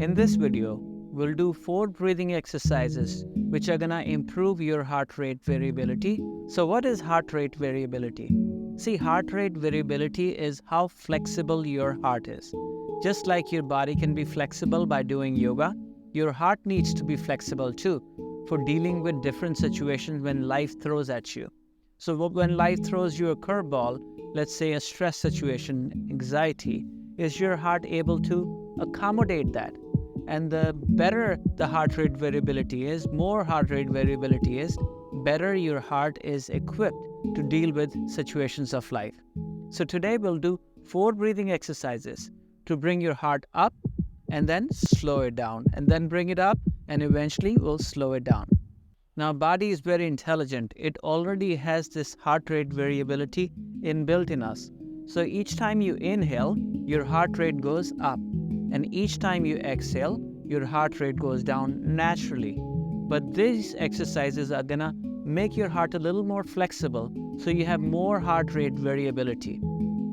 In this video, we'll do 4 breathing exercises which are gonna improve your heart rate variability. So what is heart rate variability? See, heart rate variability is how flexible your heart is. Just like your body can be flexible by doing yoga, your heart needs to be flexible too for dealing with different situations when life throws at you. So when life throws you a curveball, let's say a stress situation, anxiety, is your heart able to accommodate that? And the better the heart rate variability is, more heart rate variability is, better your heart is equipped to deal with situations of life. So today we'll do 4 breathing exercises to bring your heart up and then slow it down, and then bring it up and eventually we'll slow it down. Now, body is very intelligent. It already has this heart rate variability inbuilt in us. So each time you inhale, your heart rate goes up. And each time you exhale, your heart rate goes down naturally. But these exercises are gonna make your heart a little more flexible, so you have more heart rate variability.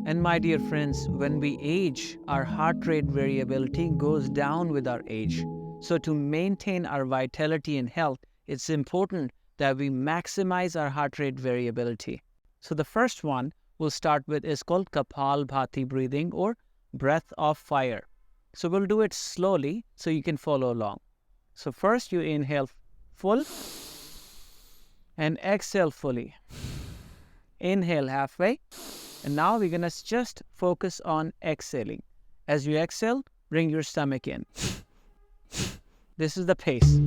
And my dear friends, when we age, our heart rate variability goes down with our age. So to maintain our vitality and health, it's important that we maximize our heart rate variability. So the first one we'll start with is called Kapalbhati breathing, or breath of fire. So we'll do it slowly so you can follow along. So first you inhale full and exhale fully. Inhale halfway, and now we're gonna just focus on exhaling. As you exhale, bring your stomach in. This is the pace.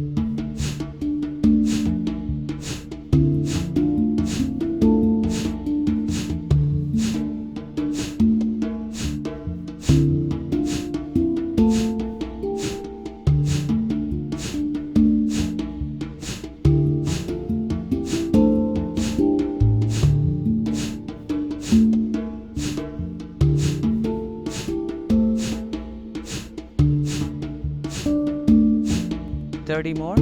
Thirty more.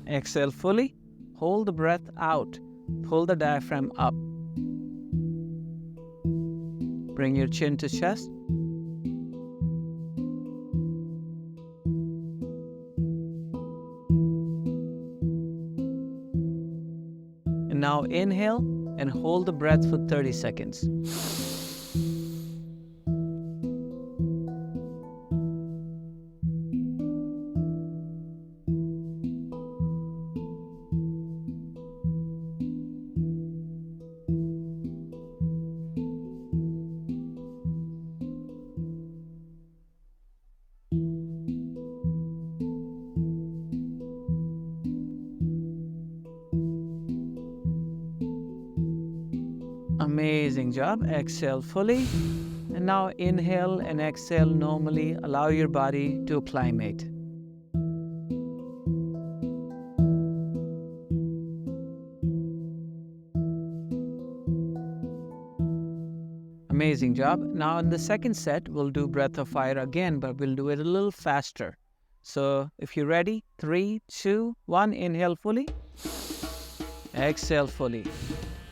Exhale fully. Hold the breath out. Pull the diaphragm up. Bring your chin to chest. And now inhale and hold the breath for 30 seconds. Amazing job. Exhale fully. And now inhale and exhale normally. Allow your body to acclimate. Amazing job. Now in the second set, we'll do breath of fire again, but we'll do it a little faster. So if you're ready, 3, 2, 1, inhale fully. Exhale fully.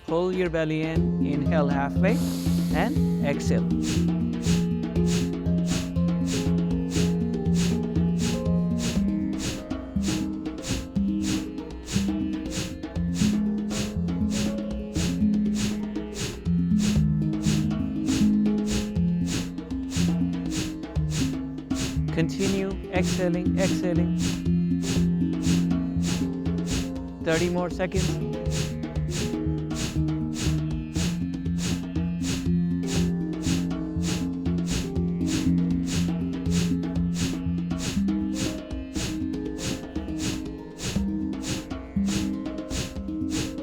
Pull your belly in, inhale halfway, and exhale. Continue exhaling, exhaling. 30 more seconds.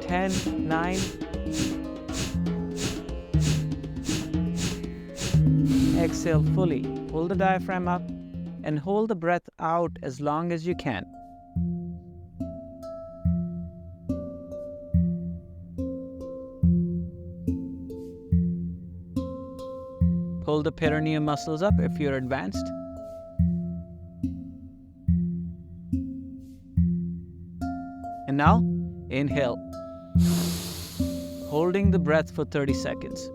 Ten, 9. Exhale fully. Pull the diaphragm up and hold the breath out as long as you can. Pull the perineum muscles up if you're advanced. And now, inhale. Holding the breath for 30 seconds.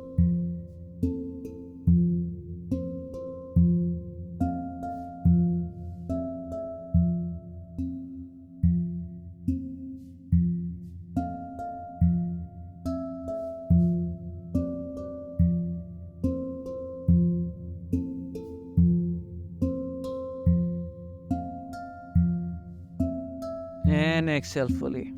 And exhale fully.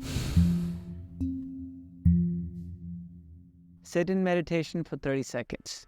Sit in meditation for 30 seconds.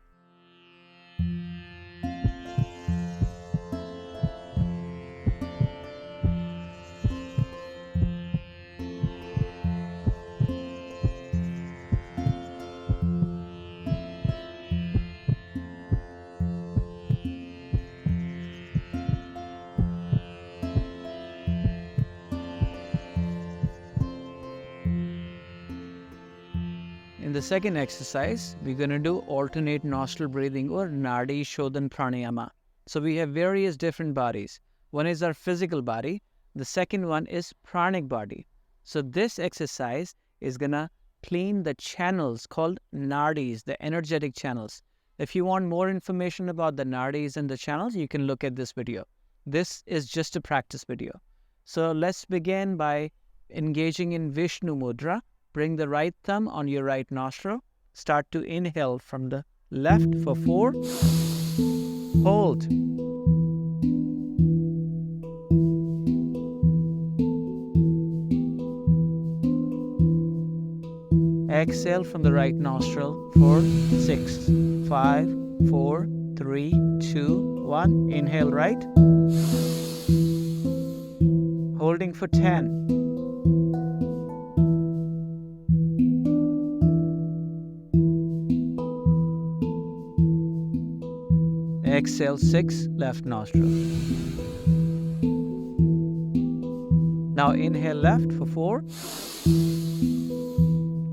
In the second exercise, we're going to do alternate nostril breathing or Nadi Shodhana Pranayama. So we have various different bodies. One is our physical body. The second one is pranic body. So this exercise is going to clean the channels called nadis, the energetic channels. If you want more information about the nadis and the channels, you can look at this video. This is just a practice video. So let's begin by engaging in Vishnu Mudra. Bring the right thumb on your right nostril. Start to inhale from the left for 4. Hold. Exhale from the right nostril for 6, 5, 4, 3, 2, 1. Inhale right. Holding for 10. Exhale 6, left nostril. Now inhale left for 4.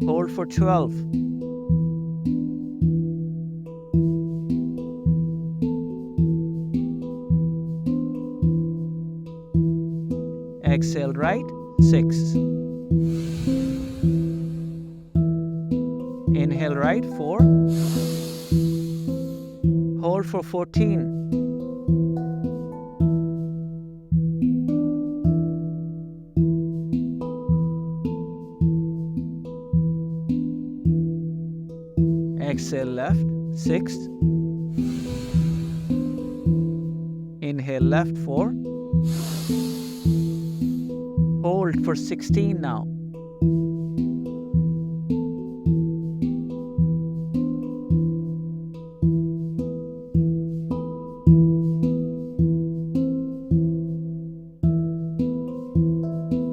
Hold for 12. Exhale right, 6. Inhale right, 4. Hold for 14. Exhale left, 6. Inhale left, 4. Hold for 16 now.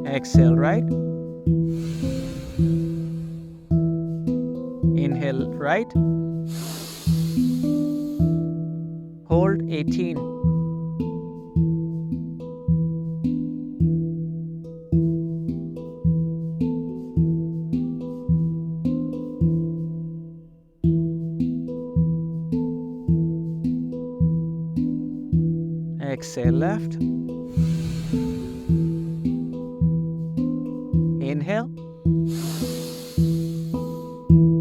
Exhale right. Inhale right. Hold 18. Exhale left. Inhale.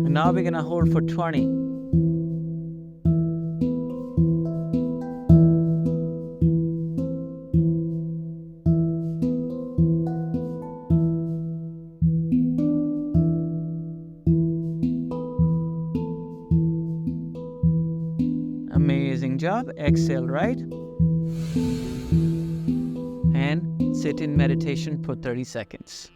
And now we're going to hold for 20. Amazing job. Exhale right. And sit in meditation for 30 seconds.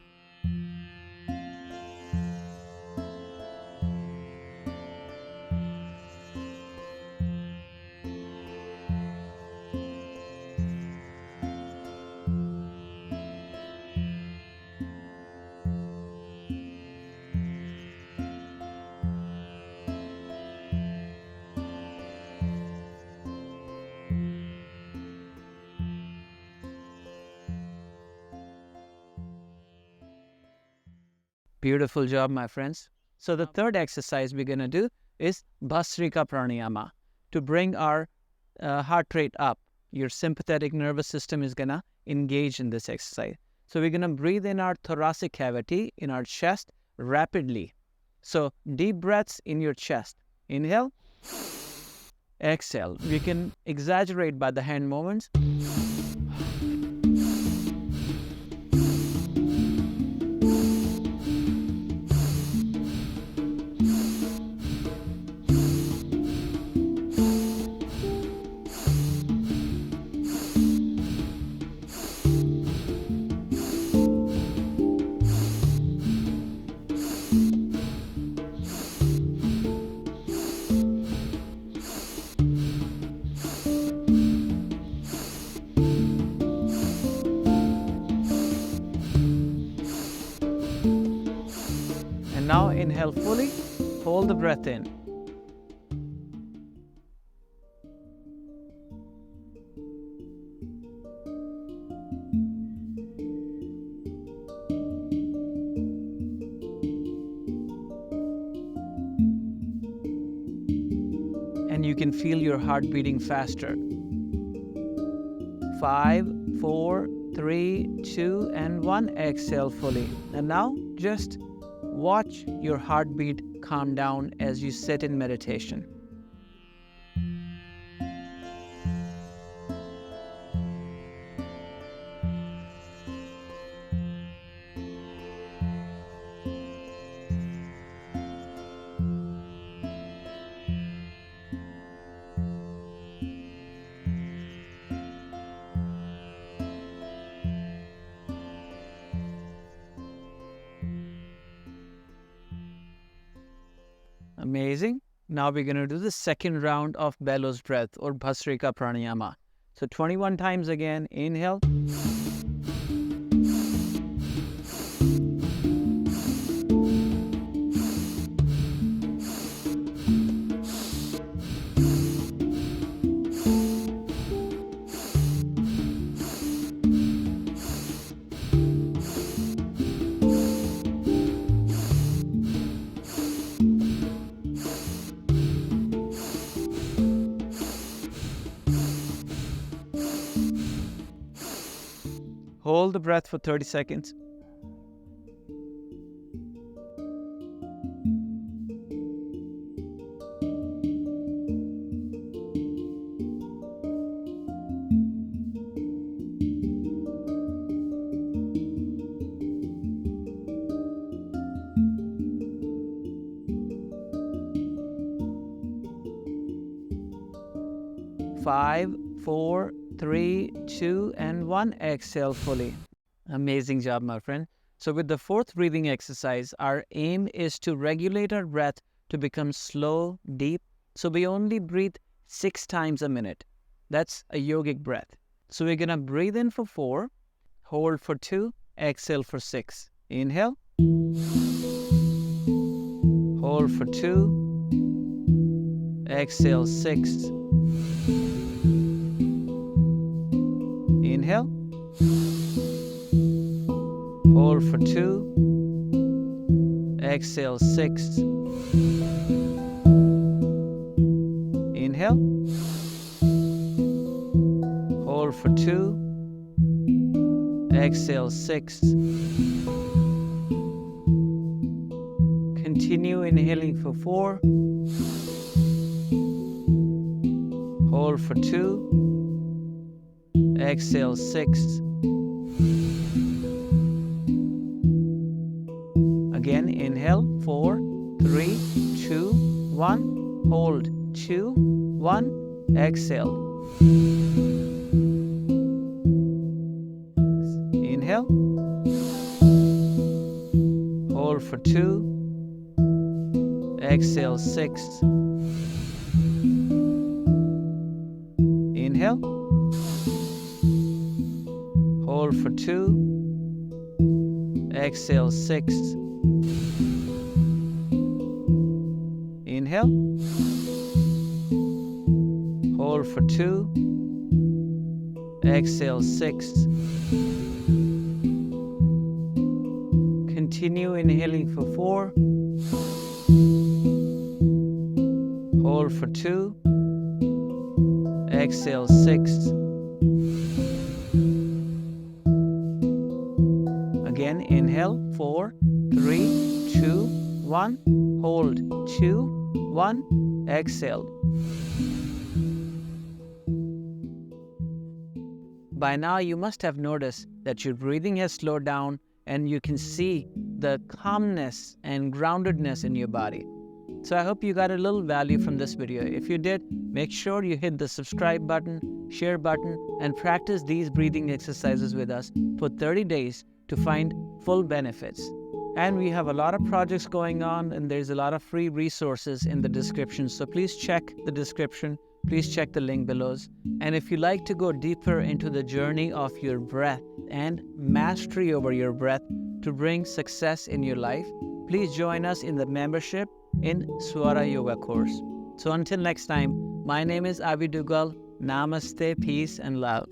Beautiful job, my friends. So the third exercise we're going to do is Bhastrika Pranayama. to bring our heart rate up. Your sympathetic nervous system is going to engage in this exercise. So we're going to breathe in our thoracic cavity, in our chest, rapidly. So deep breaths in your chest. Inhale. Exhale. We can exaggerate by the hand movements. And now inhale fully, hold the breath in. And you can feel your heart beating faster. 5, 4, 3, 2, and 1. Exhale fully. And now just watch your heartbeat calm down as you sit in meditation. Amazing. Now we're going to do the second round of Bellows Breath or Bhastrika Pranayama. So 21 times again. Inhale. Hold the breath for 30 seconds. Five, 4, 3, 2, and 1. Exhale fully. Amazing job, my friend. So with the fourth breathing exercise, our aim is to regulate our breath to become slow, deep. So we only breathe 6 times a minute. That's a yogic breath. So we're going to breathe in for 4, hold for 2, exhale for 6. Inhale. Hold for 2, exhale 6. Inhale. Hold for 2. Exhale 6. Inhale. Hold for 2. Exhale 6. Continue inhaling for 4. Hold for 2. Exhale 6. Again, inhale 4, 3, 2, 1. Hold 2, 1. Exhale. Inhale. Hold for 2. Exhale 6. Inhale. Hold for 2. Exhale 6. Inhale. Hold for 2. Exhale 6. Continue inhaling for 4. Hold for 2. exhale 6. Again, inhale 4, 3, 2, 1. Hold 2, 1. Exhale. By now, you must have noticed that your breathing has slowed down and you can see the calmness and groundedness in your body. So I hope you got a little value from this video. If you did, make sure you hit the subscribe button, share button, and practice these breathing exercises with us for 30 days to find full benefits. And we have a lot of projects going on, and there's a lot of free resources in the description. So please check the description. Please check the link below. And if you like to go deeper into the journey of your breath and mastery over your breath to bring success in your life, please join us in the membership in Swara Yoga course. So until next time, my name is Abhi Duggal. Namaste, peace and love.